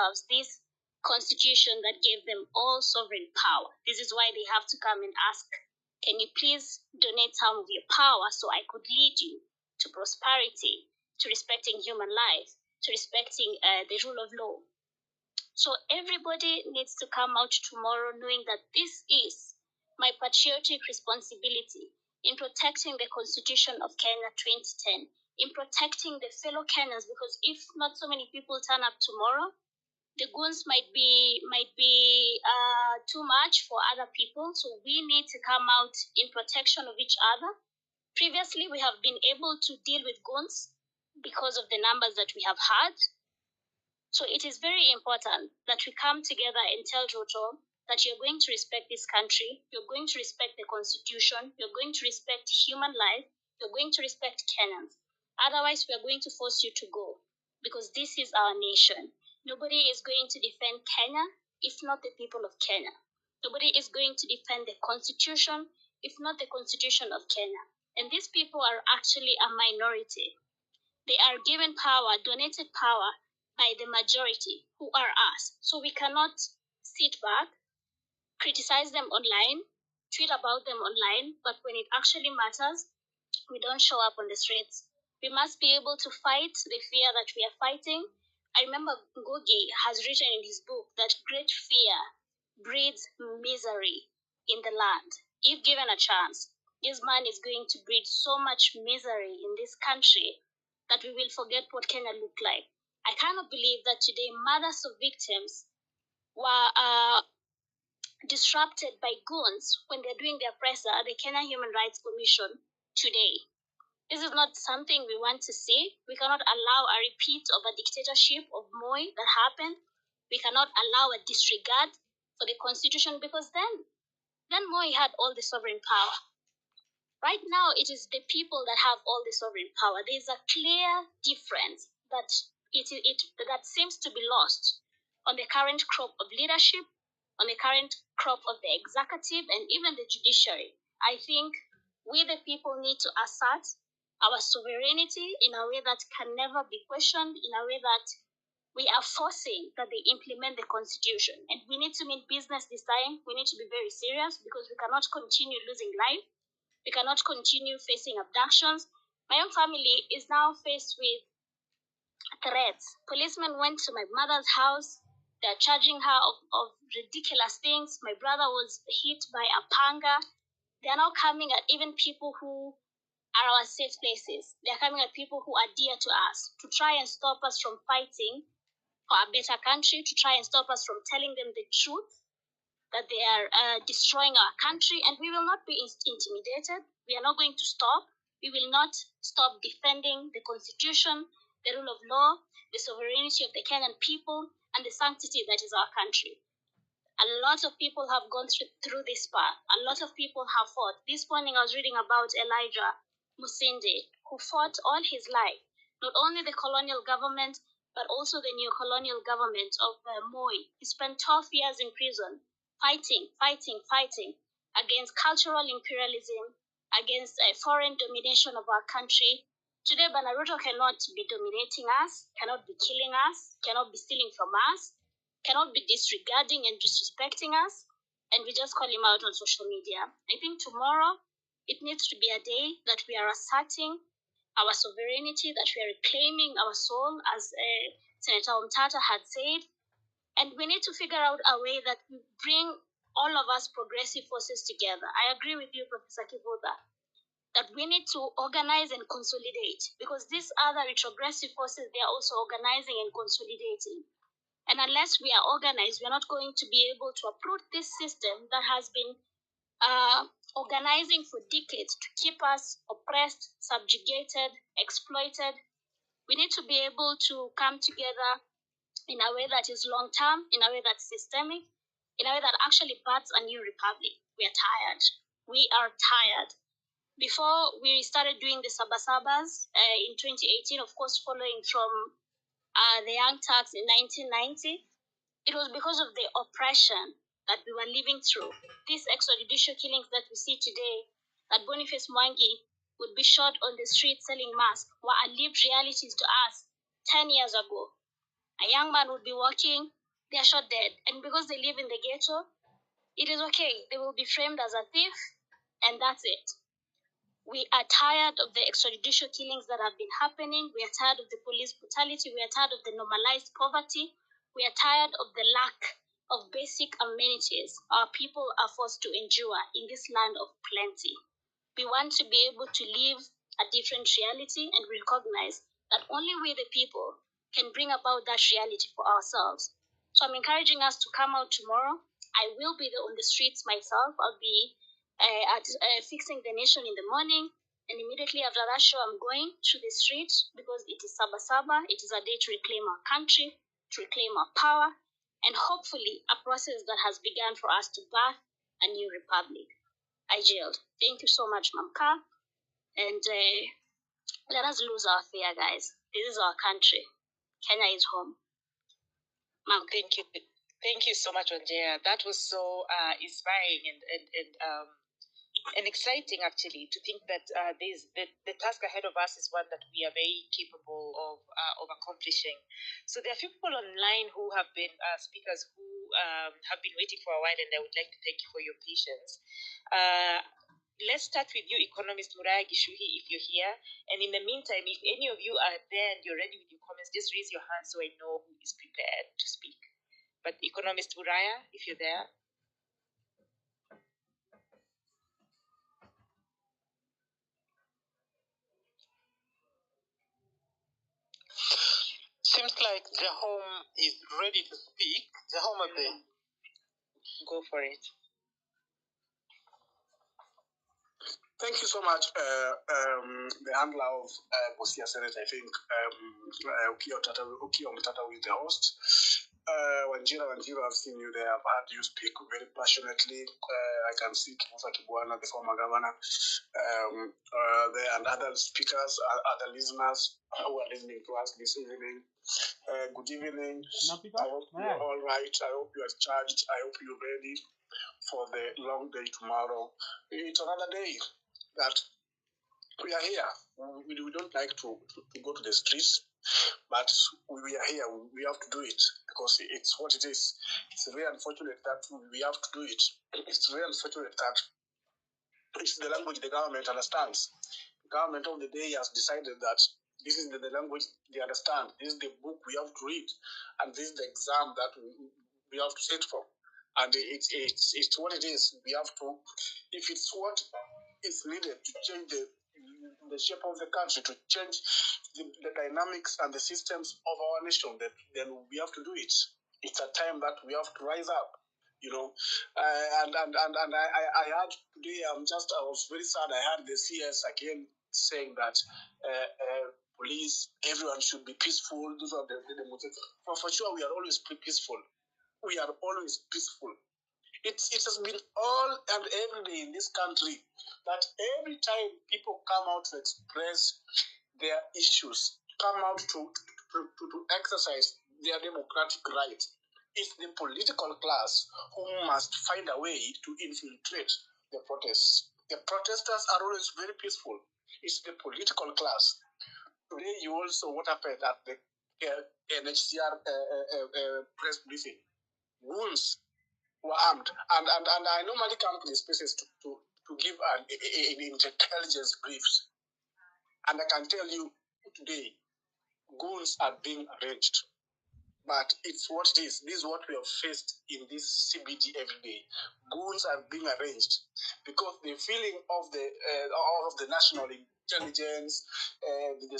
themselves this constitution that gave them all sovereign power. This is why they have to come and ask, can you please donate some of your power so I could lead you to prosperity, to respecting human life, to respecting the rule of law. So everybody needs to come out tomorrow knowing that this is my patriotic responsibility in protecting the Constitution of Kenya 2010, in protecting the fellow Kenyans, because if not so many people turn up tomorrow, the goons might be too much for other people. So we need to come out in protection of each other. Previously, we have been able to deal with goons because of the numbers that we have had. So it is very important that we come together and tell Ruto that you're going to respect this country, you're going to respect the constitution, you're going to respect human life, you're going to respect Kenyans. Otherwise, we are going to force you to go because this is our nation. Nobody is going to defend Kenya if not the people of Kenya. Nobody is going to defend the constitution if not the constitution of Kenya. And these people are actually a minority. They are given power, donated power by the majority, who are us. So we cannot sit back, criticize them online, tweet about them online, but when it actually matters, we don't show up on the streets. We must be able to fight the fear that we are fighting. I remember Ngugi has written in his book that great fear breeds misery in the land. If given a chance, this man is going to breed so much misery in this country that we will forget what Kenya looked like. I cannot believe that today mothers of victims were disrupted by goons when they're doing their presser at the Kenya Human Rights Commission today. This is not something we want to see. We cannot allow a repeat of a dictatorship of Moi that happened. We cannot allow a disregard for the constitution because then Moi had all the sovereign power. Right now, it is the people that have all the sovereign power. There is a clear difference that that seems to be lost on the current crop of leadership, on the current crop of the executive, and even the judiciary. I think we, the people, need to assert our sovereignty in a way that can never be questioned, in a way that we are forcing that they implement the constitution. And we need to mean business this time. We need to be very serious because we cannot continue losing life. We cannot continue facing abductions. My own family is now faced with threats. Policemen went to my mother's house. They're charging her of ridiculous things. My brother was hit by a panga. They are now coming at even people who are our safe places. They are coming at people who are dear to us to try and stop us from fighting for a better country, to try and stop us from telling them the truth that they are destroying our country, and we will not be intimidated. We are not going to stop. We will not stop defending the constitution, the rule of law, the sovereignty of the Kenyan people, and the sanctity that is our country. A lot of people have gone through this path. A lot of people have fought. This morning I was reading about Elijah Musinde, who fought all his life, not only the colonial government, but also the neo-colonial government of Moi. He spent 12 years in prison, fighting against cultural imperialism, against foreign domination of our country. Today, Banaruto cannot be dominating us, cannot be killing us, cannot be stealing from us, cannot be disregarding and disrespecting us, and we just call him out on social media. I think tomorrow, it needs to be a day that we are asserting our sovereignty, that we are reclaiming our soul, as Senator Omtata had said. And we need to figure out a way that we bring all of us progressive forces together. I agree with you, Professor Kivuda, that we need to organize and consolidate, because these other retrogressive forces, they are also organizing and consolidating. And unless we are organized, we are not going to be able to uproot this system that has been organizing for decades to keep us oppressed, subjugated, exploited. We need to be able to come together in a way that is long-term, in a way that's systemic, in a way that actually births a new republic. We are tired. We are tired. Before we started doing the Saba Sabas in 2018, of course, following from the Young Turks in 1990, it was because of the oppression that we were living through. These extrajudicial killings that we see today, that Boniface Mwangi would be shot on the street selling masks, were lived realities to us 10 years ago. A young man would be walking they are shot dead. And because they live in the ghetto, it is okay. They will be framed as a thief, and that's it. We are tired of the extrajudicial killings that have been happening. We are tired of the police brutality. We are tired of the normalized poverty. We are tired of the lack of basic amenities our people are forced to endure in this land of plenty. We want to be able to live a different reality and recognize that only we, the people, can bring about that reality for ourselves. So I'm encouraging us to come out tomorrow. I will be on the streets myself. I'll be at Fixing the Nation in the morning. And immediately after that show, I'm going to the street because it is Saba Saba. It is a day to reclaim our country, to reclaim our power, and hopefully a process that has begun for us to birth a new republic. I jailed. Thank you so much, Mamka. And let us lose our fear, guys. This is our country. Kenya is home. Mam, thank you. Thank you so much, Wanjea. That was so inspiring and exciting, actually, to think that the task ahead of us is one that we are very capable of accomplishing. So there are a few people online who have been speakers who have been waiting for a while, and I would like to thank you for your patience. Let's start with you, Economist Muraya Gishuhi, if you're here. And in the meantime, if any of you are there and you're ready with your comments, just raise your hand so I know who is prepared to speak. But Economist Muraya, if you're there. Seems like Jahom is ready to speak. Jahom, go for it. Thank you so much, the handler of Bosia Senate. I think Ukio Mtata with the host. Wanjira, I've seen you there. I've heard you speak very passionately. I can see Kimusa Kibwana, the former governor, there, and other speakers, other listeners who are listening to us this evening. Good evening. I hope you're all right. I hope you are charged. I hope you're ready for the long day tomorrow. It's another day that we are here. We don't like to go to the streets, but we are here. We have to do it because it's what it is. It's very unfortunate that we have to do it. It's very unfortunate that it's the language the government understands. The government of the day has decided that this is the language they understand. This is the book we have to read, and this is the exam that we have to sit for. And it's what it is. We have to, if it's what is needed to change the shape of the country, to change the dynamics and the systems of our nation, then we have to do it. It's a time that we have to rise up, you know. And I heard today, I was very sad. I heard the CS again saying that police, everyone should be peaceful. Those are the for sure, we are always peaceful. We are always peaceful. It has been all and every day in this country that every time people come out to express their issues, come out to exercise their democratic right, it's the political class who must find a way to infiltrate the protests. The protesters are always very peaceful. It's the political class. Today, you also what happened at the NHCR press briefing. Goons were armed, and I normally come to these places to give an intelligence briefs, and I can tell you today, goons are being arranged. But it's what it is. This is what we have faced in this CBD every day. Goons are being arranged because the feeling of the national intelligence, the